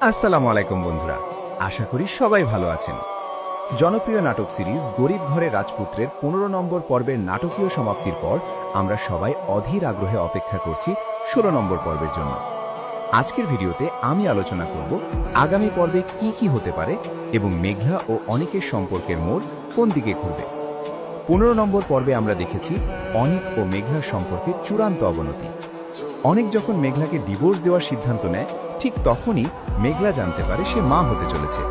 আসসালামু আলাইকুম বন্ধুরা, আশা করি সবাই ভালো আছেন। জনপ্রিয় নাটক সিরিজ গরিব ঘরে রাজপুত্রের 15 নম্বর পর্বের নাটকীয় সমাপ্তির পর আমরা সবাই অধীর আগ্রহে অপেক্ষা করছি 16 নম্বর পর্বের জন্য। আজকের ভিডিওতে আমি আলোচনা করব আগামী পর্বে কি কি হতে পারে এবং মেঘলা ও অনিকের সম্পর্কের মোড় কোন দিকে ঘুরবে। 15 নম্বর পর্বে আমরা দেখেছি অনিক ও মেঘলার সম্পর্কের চূড়ান্ত অবনতি। অনিক যখন মেঘলাকে ডিভোর্স দেওয়ার সিদ্ধান্ত নেয়, ঠিক তখনই মেঘলা জানতে পারে সে মা হতে চলেছে।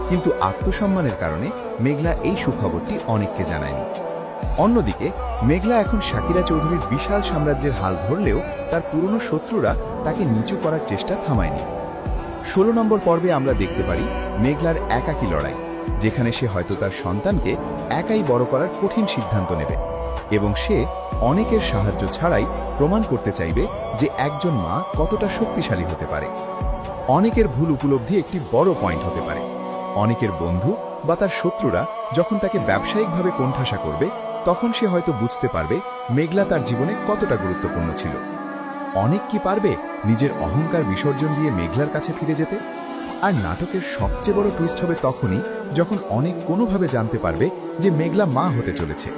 কিন্তু আত্মসম্মানের কারণে মেঘলা এই সুখবরটি অনিককে জানায়নি। অন্যদিকে মেঘলা এখন শাকিরা চৌধুরীর বিশাল সাম্রাজ্যের হাল ধরলেও তার পুরনো শত্রুরা তাকে নিচু করার চেষ্টা থামায়নি। 16 নম্বর পর্বে আমরা দেখতে পারি মেঘলার একাকী লড়াই, যেখানে সে হয়তো তার সন্তানকে একাই বড় করার কঠিন সিদ্ধান্ত নেবে এবং সে অনেকের সাহায্য ছাড়াই প্রমাণ করতে চাইবে যে একজন মা কতটা শক্তিশালী হতে পারে। অনেকের ভুল উপলব্ধি একটি বড় পয়েন্ট হতে পারে। অনেকের বন্ধু বা তার শত্রুরা যখন তাকে ব্যবসায়িকভাবে কোণঠাসা করবে, তখন সে হয়তো বুঝতে পারবে মেঘলা তার জীবনে কতটা গুরুত্বপূর্ণ ছিল। অনেক কি পারবে নিজের অহংকার বিসর্জন দিয়ে মেঘলার কাছে ফিরে যেতে? আর নাটকের সবচেয়ে বড় টুইস্ট হবে তখনই যখন অনেক কোনোভাবে জানতে পারবে যে মেঘলা মা হতে চলেছে।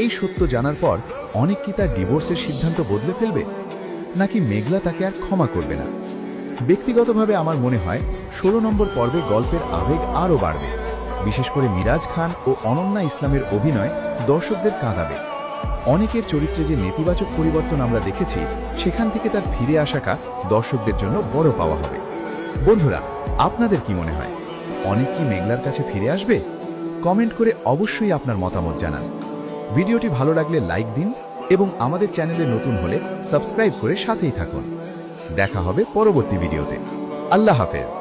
এই সত্য জানার পর অনেক কি তার ডিভোর্সের সিদ্ধান্ত বদলে ফেলবে, নাকি মেঘলা তাকে আর ক্ষমা করবে না? ব্যক্তিগতভাবে আমার মনে হয় 16 নম্বর পর্বে গল্পের আবেগ আরও বাড়বে। বিশেষ করে মিরাজ খান ও অনন্যা ইসলামের অভিনয় দর্শকদের কাঁদাবে। অনেকের চরিত্রে যে নেতিবাচক পরিবর্তন আমরা দেখেছি, সেখান থেকে তার ফিরে আসাটা দর্শকদের জন্য বড় পাওয়া হবে। বন্ধুরা, আপনাদের কি মনে হয়, অনেক কি মেঘলার কাছে ফিরে আসবে? কমেন্ট করে অবশ্যই আপনার মতামত জানান। ভিডিওটি ভালো লাগলে লাইক দিন এবং আমাদের চ্যানেলে নতুন হলে সাবস্ক্রাইব করে সাথেই থাকুন। দেখা হবে পরবর্তী ভিডিওতে। আল্লাহ হাফেজ।